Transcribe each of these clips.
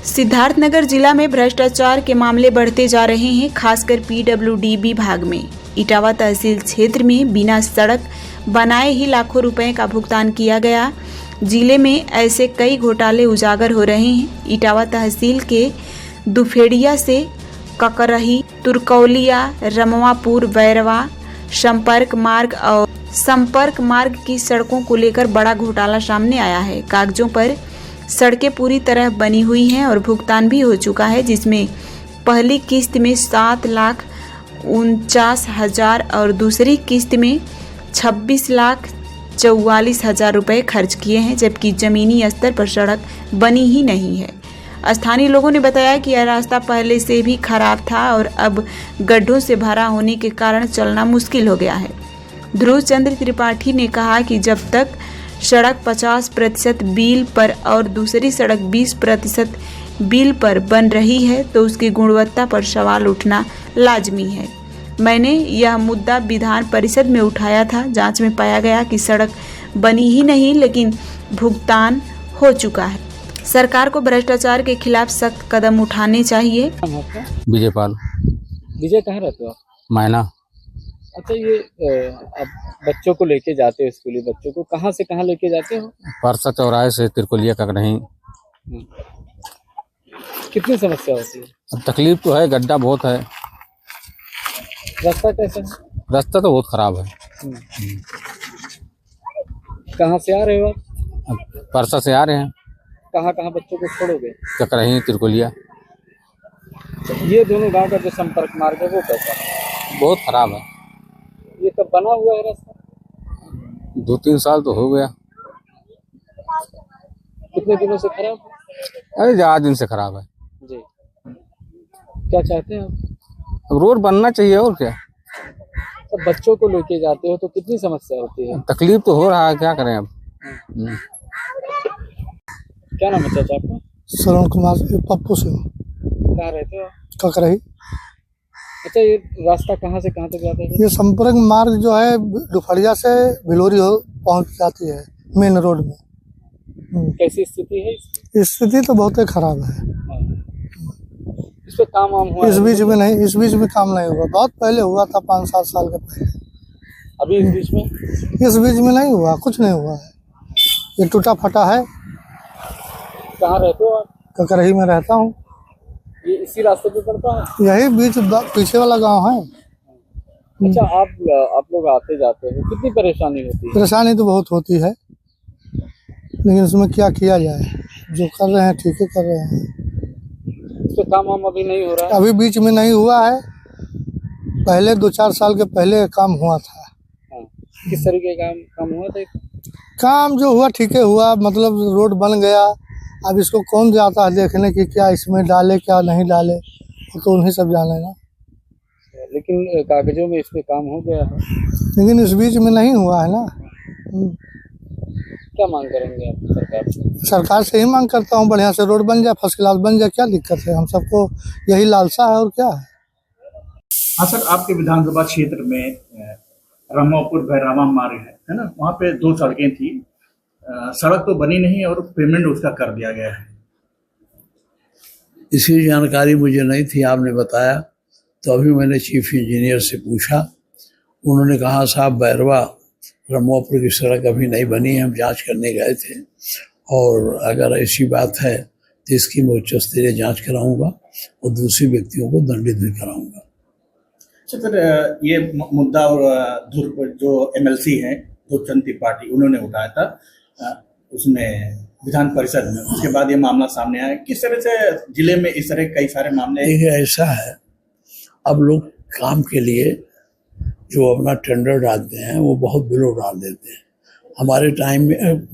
सिद्धार्थनगर जिला में भ्रष्टाचार के मामले बढ़ते जा रहे हैं। खासकर पीडब्ल्यूडी विभाग में इटावा तहसील क्षेत्र में बिना सड़क बनाए ही लाखों रुपए का भुगतान किया गया। जिले में ऐसे कई घोटाले उजागर हो रहे हैं। इटावा तहसील के दुफेड़िया से ककरही, तुर्कौलिया, रमवापुर, बैरवा संपर्क मार्ग की सड़कों को लेकर बड़ा घोटाला सामने आया है। कागजों पर सड़कें पूरी तरह बनी हुई हैं और भुगतान भी हो चुका है, जिसमें पहली किस्त में 7,49,000 और दूसरी किस्त में 26,44,000 रुपए खर्च किए हैं, जबकि जमीनी स्तर पर सड़क बनी ही नहीं है। स्थानीय लोगों ने बताया कि यह रास्ता पहले से भी खराब था और अब गड्ढों से भरा होने के कारण चलना मुश्किल हो गया है। ध्रुव चंद्र त्रिपाठी ने कहा कि जब तक सड़क 50% बिल पर और दूसरी सड़क 20% बिल पर बन रही है तो उसकी गुणवत्ता पर सवाल उठना लाजमी है। मैंने यह मुद्दा विधान परिषद में उठाया था। जांच में पाया गया कि सड़क बनी ही नहीं, लेकिन भुगतान हो चुका है। सरकार को भ्रष्टाचार के खिलाफ सख्त कदम उठाने चाहिए। विजयपाल। विजय कहाँ रहते हो आप? मैना। अच्छा, ये अब बच्चों को लेके जाते हो, स्कूली बच्चों को कहाँ से कहाँ लेके जाते हो? परसा चौराहे से तिरकुलिया तक नहीं। कितनी समस्या होती है? अब तकलीफ तो है, गड्ढा बहुत है। रास्ता कैसा है? रास्ता तो बहुत खराब है। कहाँ से आ रहे हो आप? परसा से आ रहे हैं। कहाँ कहाँ बच्चों को छोड़ोगे? ककरही, तिरकुलिया। ये दोनों गांव का जो संपर्क मार्ग है वो कैसा है? बहुत खराब है। ये कब बना हुआ है रास्ता? 2-3 साल तो हो गया। कितने दिनों से खराब है? अरे ज़्यादा दिन से खराब है जी। क्या चाहते हैं आप? अब रोड बनना चाहिए और क्या। तो बच्चों को लेके जाते हो तो कितनी समस्या होती है? तकलीफ तो हो रहा है, क्या करें अब। क्या नाम है चाचा आपका? श्रवण कुमार, पप्पू सिंह। कहाँ रहते हो? ककरही। अच्छा, ये रास्ता कहाँ से कहाँ तक जाता है? ये संपर्क मार्ग जो है दुफड़िया से भिलोरी हो पहुंच जाती है मेन रोड में। कैसी स्थिति है इसकी? स्थिति तो बहुत ही खराब है। इस पे काम वाम हुआ? इस बीच में काम नहीं हुआ। बहुत पहले हुआ था, 5-7 साल के पहले। अभी इस बीच में नहीं हुआ, कुछ नहीं हुआ है। ये टूटा फटा है। कहाँ रहते हो आप? ककरही में रहता हूँ। ये इसी रास्ते पे पड़ता है? यही बीच पीछे वाला गांव है। अच्छा, आप लोग आते जाते हो, कितनी परेशानी होती है? परेशानी तो बहुत होती है, लेकिन उसमें क्या किया जाए। जो कर रहे हैं ठीक ही कर रहे हैं। इस पे काम वाम अभी नहीं हो रहा है? अभी बीच में नहीं हुआ है। पहले 2-4 साल के पहले काम हुआ था। किस तरीके का काम हुआ था? काम जो हुआ ठीक है हुआ, मतलब रोड बन गया। अब इसको कौन जाता है देखने की क्या इसमें डाले क्या नहीं डाले, वो तो उन्हीं सब जाने ना। लेकिन कागजों में इस पे काम हो गया है, लेकिन इस बीच में नहीं हुआ है ना। क्या मांग करेंगे आप सरकार से? सरकार से ही मांग करता हूँ, बढ़िया से रोड बन जाए, फर्स्ट क्लास बन जाए। क्या दिक्कत है, हम सबको यही लालसा है और क्या है। हाँ सर, आपके विधानसभा क्षेत्र में रमापुर भैरावा मार्ग है ना, वहाँ पे 2 सड़कें थी। सड़क तो बनी नहीं और पेमेंट उसका कर दिया गया है। इसकी जानकारी मुझे नहीं थी, आपने बताया तो अभी मैंने चीफ इंजीनियर से पूछा। उन्होंने कहा साहब बैरवा रमापुर की सड़क अभी नहीं बनी है, हम जांच करने गए थे और अगर ऐसी बात है तो इसकी मैं उच्च स्तरीय जाँच कराऊँगा और दूसरे व्यक्तियों को दंडित भी कराऊँगा। अच्छा सर, ये मुद्दा और जो MLC है ध्रुव त्रिपाठी, उन्होंने उठाया था उसमें विधान परिषद में। उसके बाद ये मामला सामने आया। किस तरह से जिले में इस तरह कई सारे मामले? देखिए ऐसा है, अब लोग काम के लिए जो अपना टेंडर डालते हैं वो बहुत बिलो डाल देते हैं। हमारे टाइम में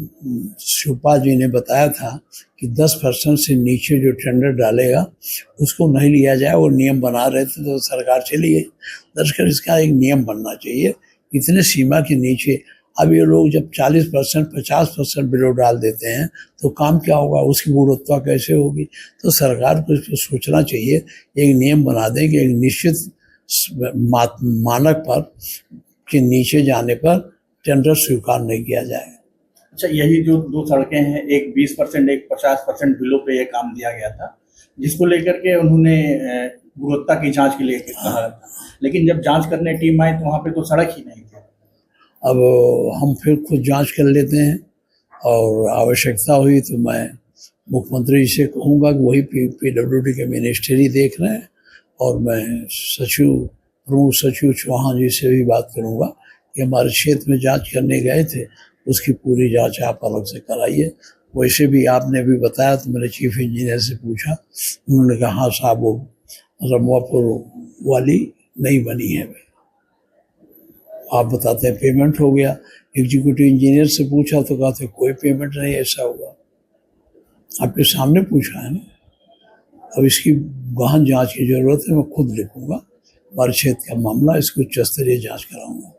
शिवपाल जी ने बताया था कि 10% से नीचे जो टेंडर डालेगा उसको नहीं लिया जाए। वो नियम बना रहे थे तो सरकार चली गई। दरअसल इसका एक नियम बनना चाहिए, इतने सीमा के नीचे। अब ये लोग जब 40%, 50% बिलो डाल देते हैं तो काम क्या होगा, उसकी गुणवत्ता कैसे होगी। तो सरकार को इस पर सोचना चाहिए, एक नियम बना दें कि एक निश्चित मानक पर के नीचे जाने पर टेंडर स्वीकार नहीं किया जाएगा। अच्छा, यही जो 2 सड़कें हैं, एक 20%, एक 50% बिलों पे ये काम दिया गया था। जिसको लेकर के उन्होंने गुणवत्ता की जांच के लिए कहा था, लेकिन जब जांच करने टीम आई तो वहाँ पे तो सड़क ही नहीं थी। अब हम फिर खुद जांच कर लेते हैं और आवश्यकता हुई तो मैं मुख्यमंत्री जी से कहूँगा कि वही PWD के मिनिस्ट्री देख रहे हैं, और मैं प्रमुख सचिव चौहान जी से भी बात करूँगा कि हमारे क्षेत्र में जांच करने गए थे, उसकी पूरी जांच आप अलग से कराइए। वैसे भी आपने भी बताया तो मैंने चीफ इंजीनियर से पूछा, उन्होंने कहा हाँ साहब वो रमुआपुर वाली नहीं बनी है। आप बताते हैं पेमेंट हो गया, एग्जीक्यूटिव इंजीनियर से पूछा तो कहते कोई पेमेंट नहीं ऐसा हुआ। आपके सामने पूछा है ना। अब इसकी गहन जांच की जरूरत है, मैं खुद लिखूंगा हमारे क्षेत्र का मामला, इसको उच्च स्तरीय जांच कराऊंगा।